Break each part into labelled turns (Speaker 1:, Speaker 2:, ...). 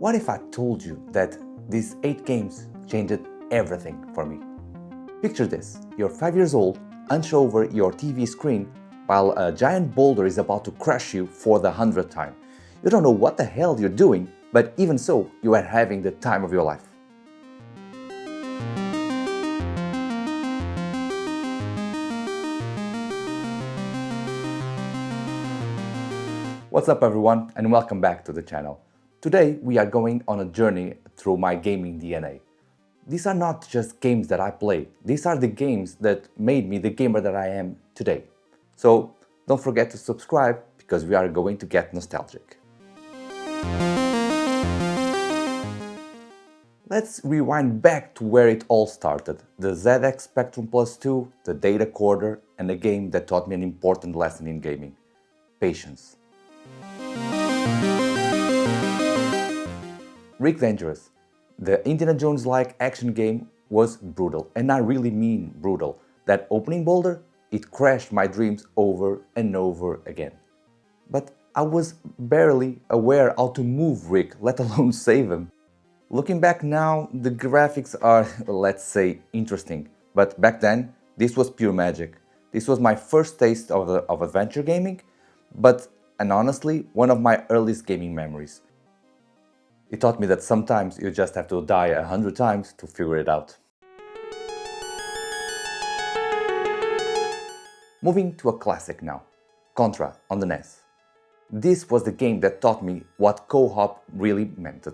Speaker 1: What if I told you that these 8 games changed everything for me? Picture this, you're 5 years old, hunched over your TV screen while a giant boulder is about to crush you for the 100th time. You don't know what the hell you're doing, but even so, you are having the time of your life. What's up everyone, and welcome back to the channel. Today we are going on a journey through my gaming DNA. These are not just games that I play, these are the games that made me the gamer that I am today. So don't forget to subscribe because we are going to get nostalgic. Let's rewind back to where it all started, the ZX Spectrum Plus 2, the datacorder, and a game that taught me an important lesson in gaming: patience. Rick Dangerous, the Indiana Jones-like action game, was brutal, and I really mean brutal. That opening boulder, it crashed my dreams over and over again. But I was barely aware how to move Rick, let alone save him. Looking back now, the graphics are, let's say, interesting, but back then, this was pure magic. This was my first taste of adventure gaming, and honestly, one of my earliest gaming memories. It taught me that sometimes you just have to die 100 times to figure it out. Moving to a classic now, Contra on the NES. This was the game that taught me what co-op really meant.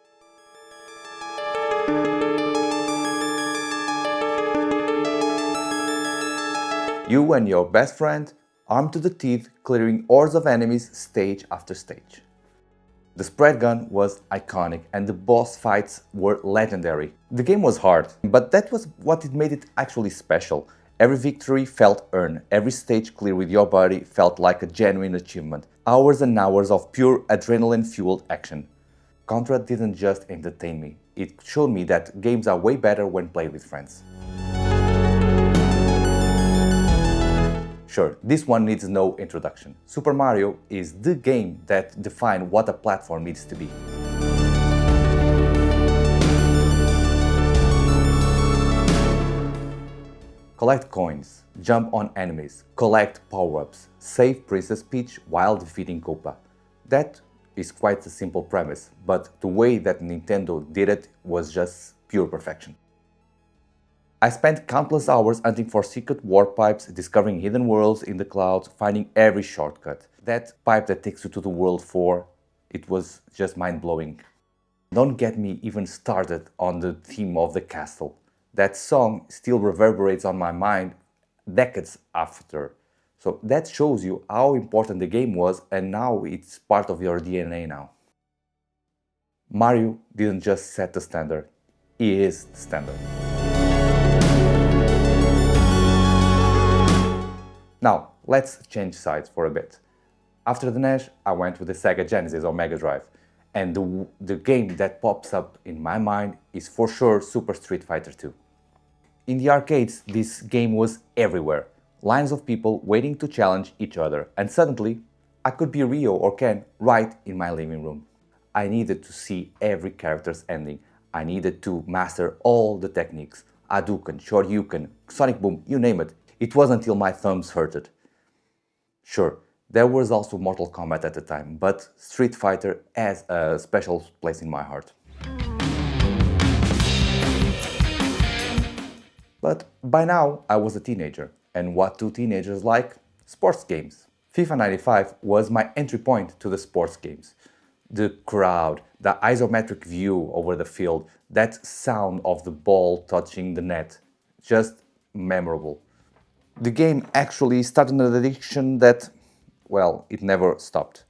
Speaker 1: You and your best friend, armed to the teeth, clearing hordes of enemies stage after stage. The spread gun was iconic and the boss fights were legendary. The game was hard, but that was what it made it actually special. Every victory felt earned, every stage clear with your body felt like a genuine achievement. Hours and hours of pure adrenaline-fueled action. Contra didn't just entertain me, it showed me that games are way better when played with friends. Sure, this one needs no introduction. Super Mario is the game that defined what a platform needs to be. Collect coins, jump on enemies, collect power-ups, save Princess Peach while defeating Koopa. That is quite a simple premise, but the way that Nintendo did it was just pure perfection. I spent countless hours hunting for secret warp pipes, discovering hidden worlds in the clouds, finding every shortcut. That pipe that takes you to the World 4, it was just mind-blowing. Don't get me even started on the theme of the castle. That song still reverberates on my mind decades after. So that shows you how important the game was, and now it's part of your DNA now. Mario didn't just set the standard, he is the standard. Now, let's change sides for a bit. After the NES, I went with the Sega Genesis or Mega Drive, and the game that pops up in my mind is for sure Super Street Fighter 2. In the arcades, this game was everywhere. Lines of people waiting to challenge each other, and suddenly, I could be Ryo or Ken right in my living room. I needed to see every character's ending. I needed to master all the techniques. Hadouken, Shoryuken, Sonic Boom, you name it. It wasn't until my thumbs hurted. Sure, there was also Mortal Kombat at the time, but Street Fighter has a special place in my heart. But by now, I was a teenager, and what do teenagers like? Sports games. FIFA 95 was my entry point to the sports games. The crowd, the isometric view over the field, that sound of the ball touching the net, just memorable. The game actually started an addiction that, well, it never stopped.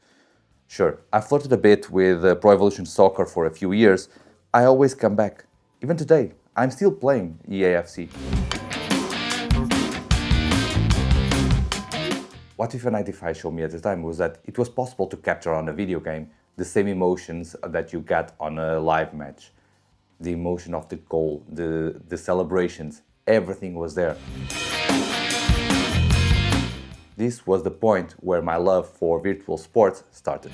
Speaker 1: Sure, I flirted a bit with Pro Evolution Soccer for a few years. I always come back. Even today, I'm still playing EAFC. What FIFA 95 showed me at the time was that it was possible to capture on a video game the same emotions that you got on a live match. The emotion of the goal, the celebrations, everything was there. This was the point where my love for virtual sports started.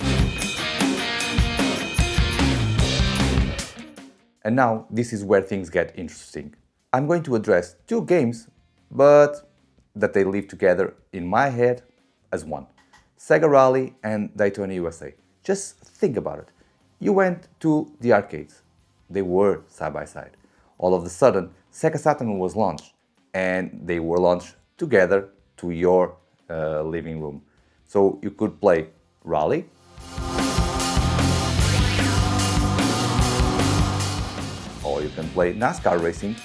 Speaker 1: And now this is where things get interesting. I'm going to address two games, but that they live together in my head as one. Sega Rally and Daytona USA. Just think about it. You went to the arcades. They were side by side. All of a sudden, Sega Saturn was launched, and they were launched together to your living room. So you could play Rally, or you can play NASCAR racing,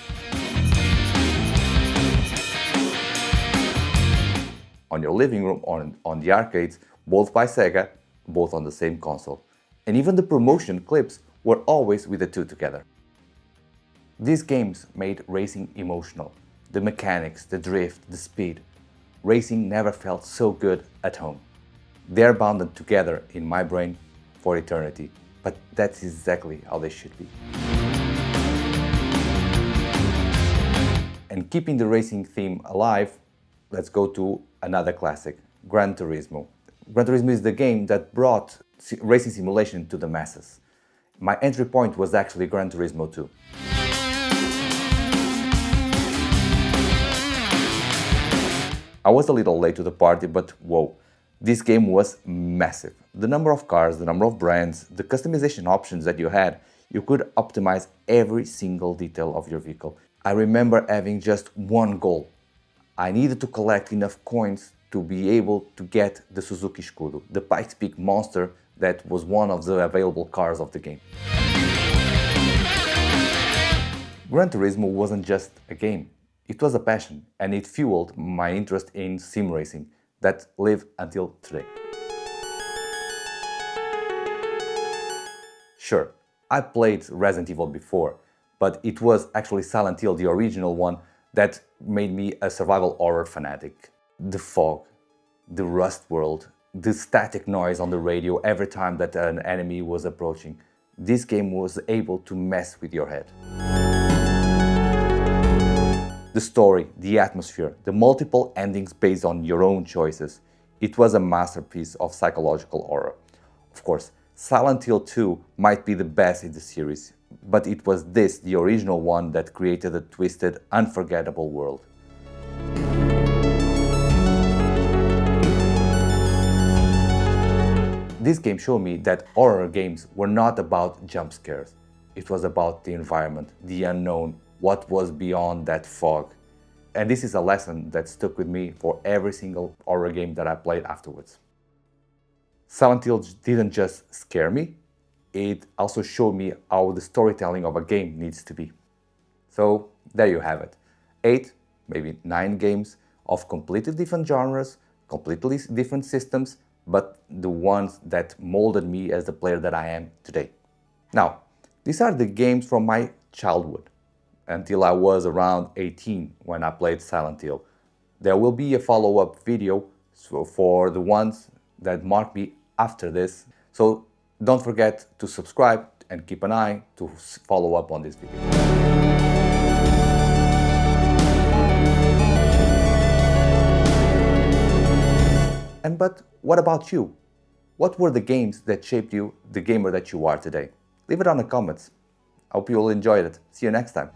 Speaker 1: on your living room or on the arcades, both by Sega, both on the same console. And even the promotion clips were always with the two together. These games made racing emotional. The mechanics, the drift, the speed. Racing never felt so good at home. They're bounded together in my brain for eternity, but that's exactly how they should be. And keeping the racing theme alive, let's go to another classic, Gran Turismo. Gran Turismo is the game that brought racing simulation to the masses. My entry point was actually Gran Turismo 2. I was a little late to the party, but whoa, this game was massive. The number of cars, the number of brands, the customization options that you had, you could optimize every single detail of your vehicle. I remember having just one goal. I needed to collect enough coins to be able to get the Suzuki Scudo, the Pikes Peak monster that was one of the available cars of the game. Gran Turismo wasn't just a game, it was a passion, and it fueled my interest in sim racing that live until today. Sure, I played Resident Evil before, but it was actually Silent Hill, the original one, that made me a survival horror fanatic. The fog, the rust world, the static noise on the radio every time that an enemy was approaching. This game was able to mess with your head. The story, the atmosphere, the multiple endings based on your own choices. It was a masterpiece of psychological horror. Of course, Silent Hill 2 might be the best in the series, but it was this, the original one, that created a twisted, unforgettable world. This game showed me that horror games were not about jump scares. It was about the environment, the unknown, what was beyond that fog. And this is a lesson that stuck with me for every single horror game that I played afterwards. Silent Hill didn't just scare me, it also showed me how the storytelling of a game needs to be. So there you have it. 8, maybe 9 games of completely different genres, completely different systems, but the ones that molded me as the player that I am today. Now, these are the games from my childhood, until I was around 18 when I played Silent Hill. There will be a follow-up video for the ones that mark me after this. So don't forget to subscribe and keep an eye to follow up on this video. But what about you? What were the games that shaped you the gamer that you are today? Leave it on the comments. I hope you all enjoyed it. See you next time.